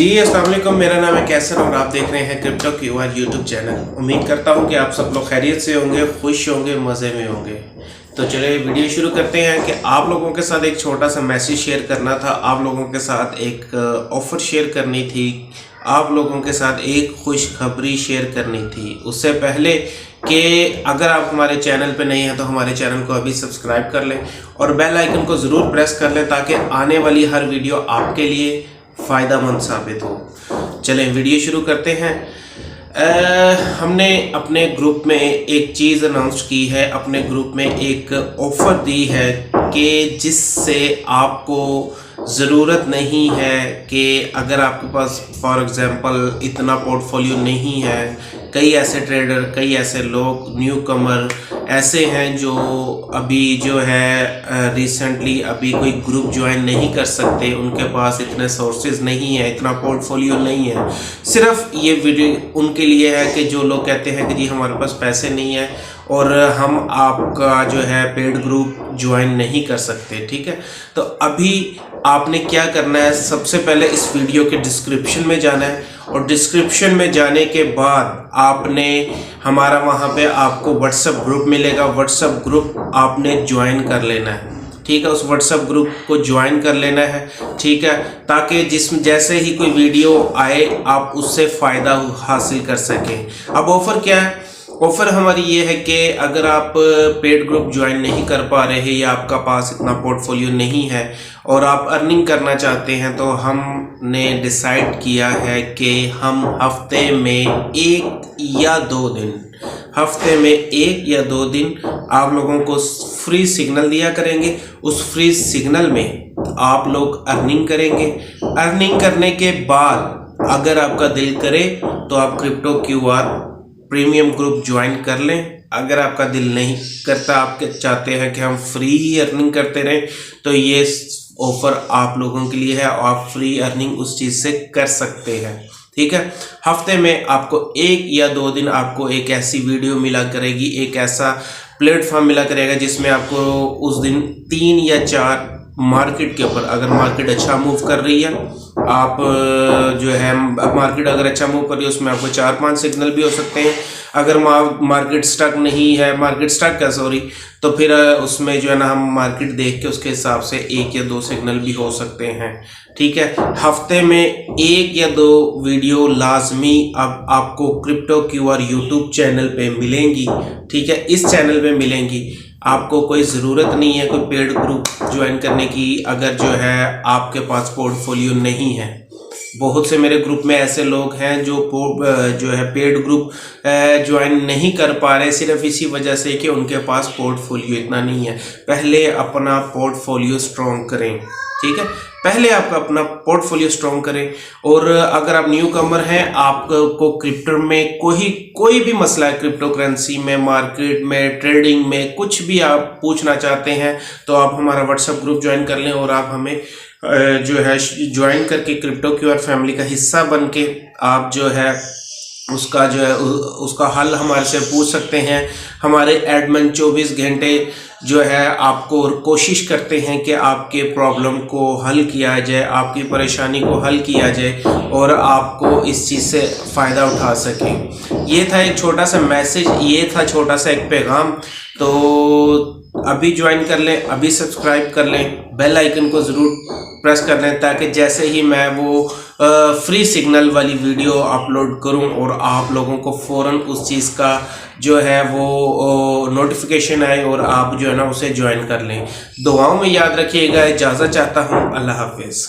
जी अस्सलाम वालेकुम, मेरा नाम है कैसर और आप देख रहे हैं क्रिप्टो क्यूआर यूट्यूब चैनल। उम्मीद करता हूं कि आप सब लोग खैरियत से होंगे, खुश होंगे, मज़े में होंगे। तो चलिए वीडियो शुरू करते हैं कि आप लोगों के साथ एक छोटा सा मैसेज शेयर करना था, आप लोगों के साथ एक ऑफ़र शेयर करनी थी, आप लोगों के साथ एक खुशखबरी शेयर करनी थी। उससे पहले कि अगर आप हमारे चैनल पे नहीं हैं तो हमारे चैनल को अभी सब्सक्राइब कर लें और बेल आइकन को ज़रूर प्रेस कर लें ताकि आने वाली हर वीडियो आपके लिए फ़ायदेमंद साबित हो। चलें वीडियो शुरू करते हैं। हमने अपने ग्रुप में एक चीज़ अनाउंस की है, अपने ग्रुप में एक ऑफ़र दी है कि जिससे आपको ज़रूरत नहीं है कि अगर आपके पास फॉर एग्ज़ाम्पल इतना पोर्टफोलियो नहीं है, कई ऐसे ट्रेडर, कई ऐसे लोग न्यू कमर ऐसे हैं जो अभी जो है रिसेंटली अभी कोई ग्रुप ज्वाइन नहीं कर सकते, उनके पास इतने सोर्सेज नहीं है, इतना पोर्टफोलियो नहीं है। सिर्फ ये वीडियो उनके लिए है कि जो लोग कहते हैं कि जी हमारे पास पैसे नहीं है और हम आपका जो है पेड ग्रुप ज्वाइन नहीं कर सकते। ठीक है, तो अभी आपने क्या करना है, सबसे पहले इस वीडियो के डिस्क्रिप्शन में जाना है और डिस्क्रिप्शन में जाने के बाद आपने हमारा वहाँ पे आपको व्हाट्सएप ग्रुप मिलेगा, व्हाट्सएप ग्रुप आपने ज्वाइन कर लेना है। ठीक है, उस व्हाट्सएप ग्रुप को ज्वाइन कर लेना है। ठीक है, ताकि जिसमें जैसे ही कोई वीडियो आए आप उससे फ़ायदा हासिल कर सकें। अब ऑफ़र क्या है? ऑफ़र हमारी ये है कि अगर आप पेड ग्रुप ज्वाइन नहीं कर पा रहे या आपका पास इतना पोर्टफोलियो नहीं है और आप अर्निंग करना चाहते हैं, तो हमने डिसाइड किया है कि हम हफ्ते में 1 या 2 दिन, हफ्ते में 1 या 2 दिन आप लोगों को फ्री सिग्नल दिया करेंगे। उस फ्री सिग्नल में आप लोग अर्निंग करेंगे। अर्निंग करने के बाद अगर आपका दिल करे तो आप crypto QR premium group join कर लें। अगर आपका दिल नहीं करता, आप चाहते हैं कि हम फ्री ही अर्निंग करते रहें, तो ये ऑफ़र आप लोगों के लिए है और आप फ्री अर्निंग उस चीज़ से कर सकते हैं। ठीक है, हफ्ते में आपको 1 या 2 दिन आपको एक ऐसी वीडियो मिला करेगी, एक ऐसा प्लेटफॉर्म मिला करेगा जिसमें आपको उस दिन 3 या 4 मार्केट के ऊपर, अगर मार्केट अच्छा मूव कर रही है, आप जो है मार्केट अगर अच्छा मूव कर रही है उसमें आपको 4-5 सिग्नल भी हो सकते हैं। अगर मार्केट स्टक नहीं है, मार्केट स्टक है सॉरी, तो फिर उसमें जो है ना हम मार्केट देख के उसके हिसाब से 1 या 2 सिग्नल भी हो सकते हैं। ठीक है, हफ्ते में 1 या 2 वीडियो लाजमी अब आपको क्रिप्टो क्यूआर यूट्यूब चैनल पे मिलेंगी। ठीक है, इस चैनल पे मिलेंगी। आपको कोई ज़रूरत नहीं है कोई पेड ग्रुप ज्वाइन करने की अगर जो है आपके पास पोर्टफोलियो नहीं है। बहुत से मेरे ग्रुप में ऐसे लोग हैं जो है पेड ग्रुप ज्वाइन नहीं कर पा रहे, सिर्फ इसी वजह से कि उनके पास पोर्टफोलियो इतना नहीं है। पहले अपना पोर्टफोलियो स्ट्रॉन्ग करें। ठीक है, पहले आप अपना पोर्टफोलियो स्ट्रॉन्ग करें। और अगर आप न्यू कमर हैं, आपको क्रिप्टो में कोई भी मसला है, क्रिप्टो करेंसी में, मार्केट में, ट्रेडिंग में, कुछ भी आप पूछना चाहते हैं तो आप हमारा व्हाट्सएप ग्रुप ज्वाइन कर लें और आप हमें जो है ज्वाइन करके क्रिप्टो क्यूआर फैमिली का हिस्सा बन के आप जो है उसका जो है उसका हल हमारे से पूछ सकते हैं। हमारे एडमिन 24 घंटे जो है आपको कोशिश करते हैं कि आपके प्रॉब्लम को हल किया जाए, आपकी परेशानी को हल किया जाए और आपको इस चीज़ से फ़ायदा उठा सकें। ये था एक छोटा सा मैसेज, ये था छोटा सा एक पैगाम। तो अभी ज्वाइन कर लें, अभी सब्सक्राइब कर लें, बेल आइकन को ज़रूर प्रेस कर लें ताकि जैसे ही मैं वो फ्री सिग्नल वाली वीडियो अपलोड करूं और आप लोगों को फ़ौरन उस चीज़ का जो है वो नोटिफिकेशन आए और आप जो है ना उसे ज्वाइन कर लें। दुआओं में याद रखिएगा। इजाज़त चाहता हूं। अल्लाह हाफिज़।